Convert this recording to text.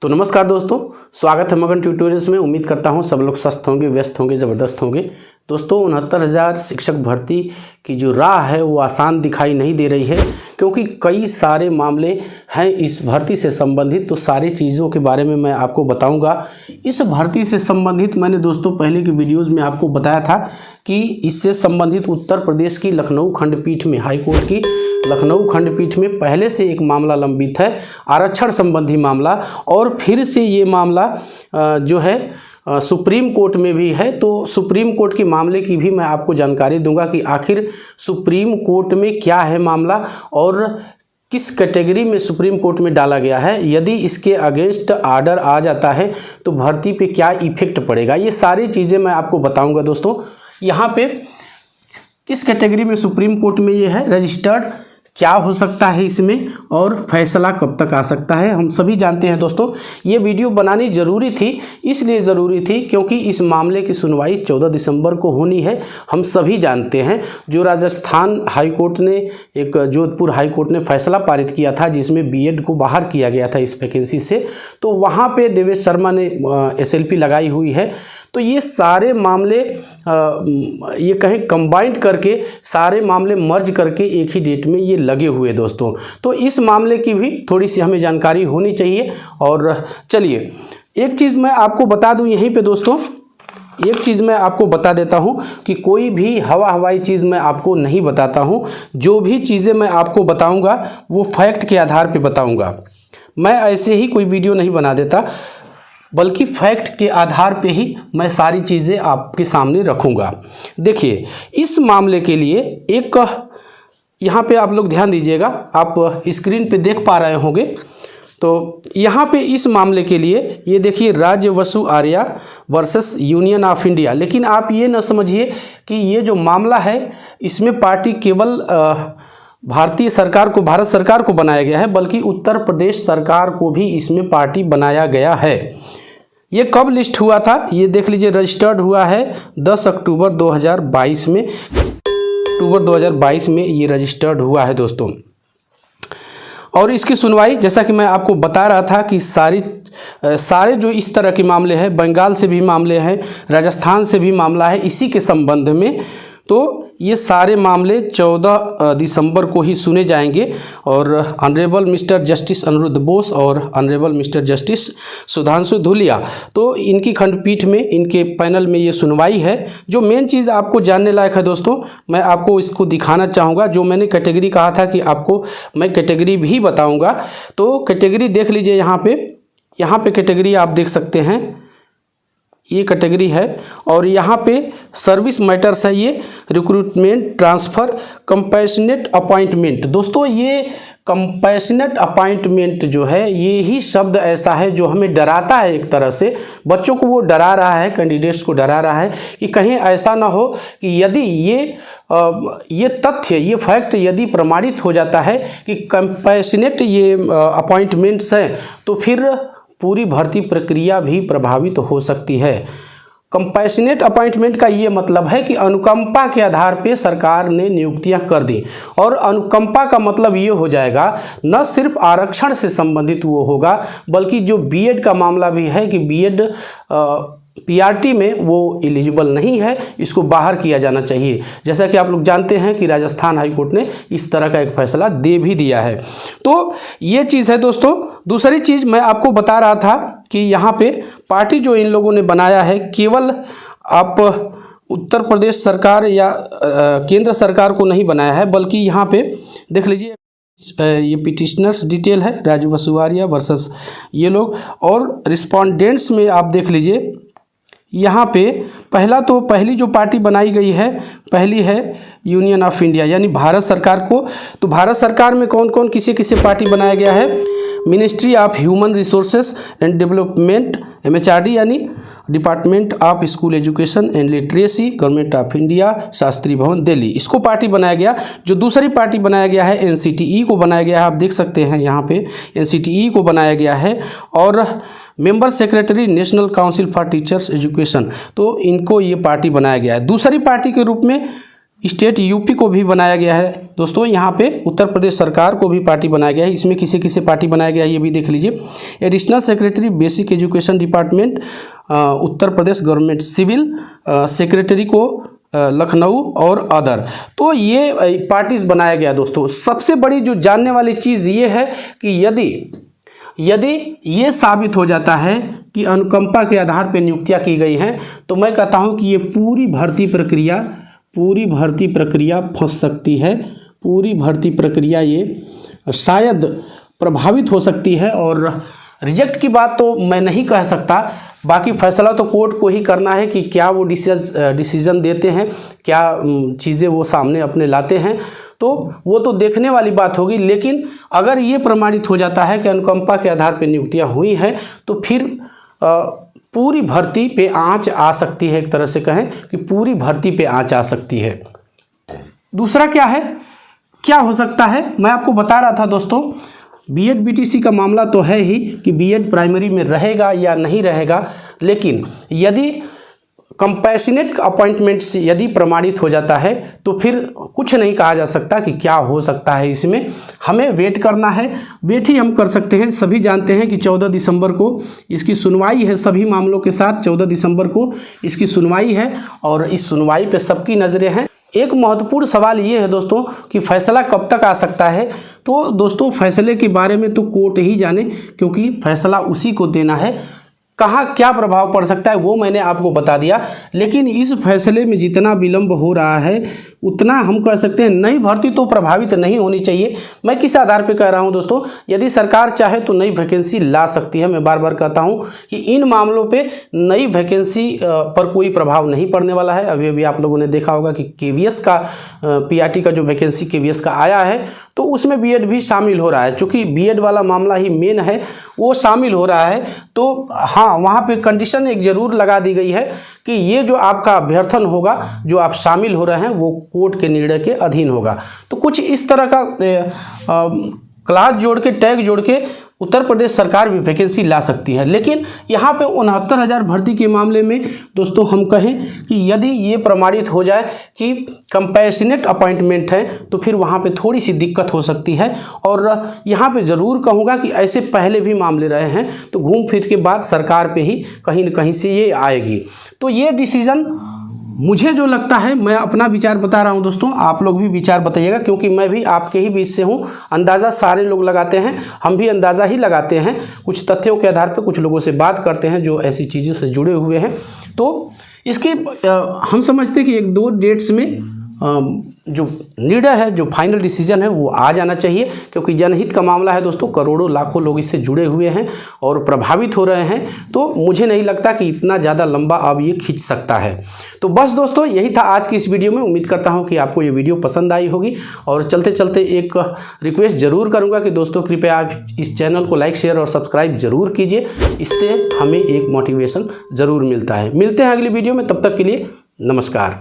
तो नमस्कार दोस्तों, स्वागत है मगन ट्यूटोरियल्स में। उम्मीद करता हूं सब लोग स्वस्थ होंगे, व्यस्त होंगे, ज़बरदस्त होंगे। दोस्तों 69,000 शिक्षक भर्ती की जो राह है वो आसान दिखाई नहीं दे रही है, क्योंकि कई सारे मामले हैं इस भर्ती से संबंधित। तो सारी चीज़ों के बारे में मैं आपको बताऊंगा। इस भर्ती से संबंधित मैंने दोस्तों पहले की वीडियोज़ में आपको बताया था कि इससे संबंधित उत्तर प्रदेश की लखनऊ खंडपीठ में, हाईकोर्ट की लखनऊ खंडपीठ में पहले से एक मामला लंबित है, आरक्षण संबंधी मामला। और फिर से ये मामला जो है सुप्रीम कोर्ट में भी है। तो सुप्रीम कोर्ट के मामले की भी मैं आपको जानकारी दूंगा कि आखिर सुप्रीम कोर्ट में क्या है मामला और किस कैटेगरी में सुप्रीम कोर्ट में डाला गया है। यदि इसके अगेंस्ट आर्डर आ जाता है तो भर्ती पे क्या इफेक्ट पड़ेगा, ये सारी चीज़ें मैं आपको बताऊंगा। दोस्तों यहाँ पे किस कैटेगरी में सुप्रीम कोर्ट में ये है, रजिस्टर्ड क्या हो सकता है इसमें, और फैसला कब तक आ सकता है, हम सभी जानते हैं। दोस्तों ये वीडियो बनानी ज़रूरी थी, इसलिए ज़रूरी थी क्योंकि इस मामले की सुनवाई 14 दिसंबर को होनी है। हम सभी जानते हैं जो राजस्थान हाई कोर्ट ने, एक जोधपुर हाई कोर्ट ने फैसला पारित किया था जिसमें बीएड को बाहर किया गया था इस वैकेंसी से, तो वहाँ पे देवेश शर्मा ने एसएलपी लगाई हुई है। तो ये सारे मामले ये कहें कंबाइंड करके, सारे मामले मर्ज करके एक ही डेट में ये लगे हुए दोस्तों। तो इस मामले की भी थोड़ी सी हमें जानकारी होनी चाहिए। और चलिए एक चीज़ मैं आपको बता दूं यहीं पे दोस्तों, एक चीज़ मैं आपको बता देता हूं कि कोई भी हवाई चीज़ मैं आपको नहीं बताता हूं। जो भी चीज़ें मैं आपको बताऊंगा वो फैक्ट के आधार पे बताऊंगा। मैं ऐसे ही कोई वीडियो नहीं बना देता, बल्कि फैक्ट के आधार पे ही मैं सारी चीज़ें आपके सामने रखूँगा। देखिए इस मामले के लिए एक, यहाँ पे आप लोग ध्यान दीजिएगा, आप स्क्रीन पे देख पा रहे होंगे। तो यहाँ पे इस मामले के लिए ये देखिए, Rajvasu Arya versus union of India. लेकिन आप ये न समझिए कि ये जो मामला है इसमें पार्टी केवल भारतीय सरकार को, भारत सरकार को बनाया गया है, बल्कि उत्तर प्रदेश सरकार को भी इसमें पार्टी बनाया गया है। ये कब लिस्ट हुआ था ये देख लीजिए, रजिस्टर्ड हुआ है 10 अक्टूबर 2022 में। अक्टूबर 2022 में ये रजिस्टर्ड हुआ है दोस्तों। और इसकी सुनवाई, जैसा कि मैं आपको बता रहा था कि सारे जो इस तरह के मामले हैं, बंगाल से भी मामले हैं, राजस्थान से भी मामला है इसी के संबंध में, तो ये सारे मामले 14 दिसंबर को ही सुने जाएंगे। और honourable mister justice Aniruddha Bose और honourable mister justice Sudhanshu Dhulia, तो इनकी खंडपीठ में, इनके पैनल में ये सुनवाई है। जो मेन चीज़ आपको जानने लायक है दोस्तों, मैं आपको इसको दिखाना चाहूँगा। जो मैंने कैटेगरी कहा था कि आपको मैं कैटेगरी भी बताऊँगा, तो कैटेगरी देख लीजिए। यहाँ पे कैटेगरी आप देख सकते हैं, ये कैटेगरी है। और यहाँ पे सर्विस मैटर्स है, ये रिक्रूटमेंट, ट्रांसफ़र, कंपैशनेट अपॉइंटमेंट। दोस्तों ये कंपैशनेट अपॉइंटमेंट जो है, ये ही शब्द ऐसा है जो हमें डराता है। एक तरह से बच्चों को वो डरा रहा है, कैंडिडेट्स को डरा रहा है कि कहीं ऐसा ना हो कि यदि ये तथ्य, ये फैक्ट यदि प्रमाणित हो जाता है कि कंपैशनेट ये अपॉइंटमेंट्स हैं, तो फिर पूरी भर्ती प्रक्रिया भी प्रभावित हो सकती है। कंपैशनेट अपॉइंटमेंट का ये मतलब है कि अनुकंपा के आधार पे सरकार ने नियुक्तियां कर दी। और अनुकंपा का मतलब ये हो जाएगा, न सिर्फ आरक्षण से संबंधित वो होगा, बल्कि जो बीएड का मामला भी है कि बीएड पीआरटी में वो एलिजिबल नहीं है, इसको बाहर किया जाना चाहिए। जैसा कि आप लोग जानते हैं कि राजस्थान हाई कोर्ट ने इस तरह का एक फैसला दे भी दिया है। तो ये चीज़ है दोस्तों। दूसरी चीज़ मैं आपको बता रहा था कि यहाँ पे पार्टी जो इन लोगों ने बनाया है, केवल आप उत्तर प्रदेश सरकार या केंद्र सरकार को नहीं बनाया है, बल्कि यहाँ पे देख लीजिए, ये पिटिशनर्स डिटेल है, राजवसु आर्या वर्सेस ये लोग। और रिस्पोंडेंट्स में आप देख लीजिए, यहाँ पे पहली जो पार्टी बनाई गई है, पहली है यूनियन ऑफ इंडिया, यानी भारत सरकार को। तो भारत सरकार में कौन कौन किसे पार्टी बनाया गया है, ministry of human resources and development, MHRD, यानी department of school education and literacy, government of India, Shastri Bhawan Delhi, इसको पार्टी बनाया गया। जो दूसरी पार्टी बनाया गया है एनसीटीई को बनाया गया है, आप देख सकते हैं यहाँ पे एनसीटीई को बनाया गया है। और member secretary national council for teachers education, तो इनको ये पार्टी बनाया गया है। दूसरी पार्टी के रूप में स्टेट यूपी को भी बनाया गया है दोस्तों। यहाँ पे उत्तर प्रदेश सरकार को भी पार्टी बनाया गया है। इसमें किसे किसे पार्टी बनाया गया है ये भी देख लीजिए। Additional secretary basic education department Uttar Pradesh government, civil secretary को लखनऊ और अदर। तो ये पार्टीज बनाया गया दोस्तों। सबसे बड़ी जो जानने वाली चीज़ ये है कि यदि ये साबित हो जाता है कि अनुकंपा के आधार पर नियुक्तियाँ की गई हैं, तो मैं कहता हूँ कि ये पूरी भर्ती प्रक्रिया फंस सकती है। पूरी भर्ती प्रक्रिया ये शायद प्रभावित हो सकती है। और रिजेक्ट की बात तो मैं नहीं कह सकता, बाकी फैसला तो कोर्ट को ही करना है कि क्या वो डिसीजन देते हैं, क्या चीज़ें वो सामने अपने लाते हैं, तो वो तो देखने वाली बात होगी। लेकिन अगर ये प्रमाणित हो जाता है कि अनुकंपा के आधार पर नियुक्तियाँ हुई हैं, तो फिर पूरी भर्ती पे आंच आ सकती है। एक तरह से कहें कि पूरी भर्ती पे आंच आ सकती है। दूसरा क्या हो सकता है, मैं आपको बता रहा था दोस्तों, बीएड बीटीसी का मामला तो है ही कि बीएड प्राइमरी में रहेगा या नहीं रहेगा, लेकिन यदि कंपैशनेट अपॉइंटमेंट्स यदि प्रमाणित हो जाता है तो फिर कुछ नहीं कहा जा सकता कि क्या हो सकता है। इसमें हमें वेट करना है, वेट ही हम कर सकते हैं। सभी जानते हैं कि 14 दिसंबर को इसकी सुनवाई है। सभी मामलों के साथ 14 दिसंबर को इसकी सुनवाई है और इस सुनवाई पे सबकी नज़रें हैं। एक महत्वपूर्ण सवाल ये है दोस्तों कि फैसला कब तक आ सकता है। तो दोस्तों फैसले के बारे में तो कोर्ट ही जाने, क्योंकि फैसला उसी को देना है। कहाँ क्या प्रभाव पड़ सकता है वो मैंने आपको बता दिया। लेकिन इस फैसले में जितना विलंब हो रहा है उतना हम कह सकते हैं नई भर्ती तो प्रभावित नहीं होनी चाहिए। मैं किस आधार पे कह रहा हूं दोस्तों, यदि सरकार चाहे तो नई वैकेंसी ला सकती है। मैं बार बार कहता हूं कि इन मामलों पे नई वैकेंसी पर कोई प्रभाव नहीं पड़ने वाला है। अभी अभी आप लोगों ने देखा होगा कि केवीएस का पीआरटी का जो वैकेंसी केवीएस का आया है तो उसमें बीएड भी शामिल हो रहा है। चूँकि बीएड वाला मामला ही मेन है, वो शामिल हो रहा है। तो हाँ, वहाँ पे कंडीशन एक ज़रूर लगा दी गई है कि ये जो आपका अभ्यर्थन होगा, जो आप शामिल हो रहे हैं, वो कोर्ट के निर्णय के अधीन होगा। तो कुछ इस तरह का क्लास जोड़ के, टैग जोड़ के उत्तर प्रदेश सरकार भी वैकेंसी ला सकती है। लेकिन यहाँ पे 69,000 भर्ती के मामले में दोस्तों हम कहें कि यदि ये प्रमाणित हो जाए कि कंपैशनेट अपॉइंटमेंट है तो फिर वहाँ पे थोड़ी सी दिक्कत हो सकती है। और यहाँ पे ज़रूर कहूँगा कि ऐसे पहले भी मामले रहे हैं, तो घूम फिर के बाद सरकार पे ही कहीं न कहीं से ये आएगी। तो ये डिसीज़न मुझे जो लगता है, मैं अपना विचार बता रहा हूं दोस्तों, आप लोग भी विचार बताइएगा, क्योंकि मैं भी आपके ही बीच से हूं। अंदाज़ा सारे लोग लगाते हैं, हम भी अंदाज़ा ही लगाते हैं। कुछ तथ्यों के आधार पर कुछ लोगों से बात करते हैं जो ऐसी चीज़ों से जुड़े हुए हैं। तो इसके हम समझते हैं कि 1-2 डेट्स में जो निर्णय है, जो फाइनल डिसीजन है वो आ जाना चाहिए, क्योंकि जनहित का मामला है दोस्तों। करोड़ों लाखों लोग इससे जुड़े हुए हैं और प्रभावित हो रहे हैं। तो मुझे नहीं लगता कि इतना ज़्यादा लंबा अब ये खींच सकता है। तो बस दोस्तों यही था आज की इस वीडियो में। उम्मीद करता हूँ कि आपको ये वीडियो पसंद आई होगी। और चलते चलते एक रिक्वेस्ट ज़रूर करूँगा कि दोस्तों कृपया आप इस चैनल को लाइक, शेयर और सब्सक्राइब ज़रूर कीजिए। इससे हमें एक मोटिवेशन ज़रूर मिलता है। मिलते हैं अगली वीडियो में, तब तक के लिए नमस्कार।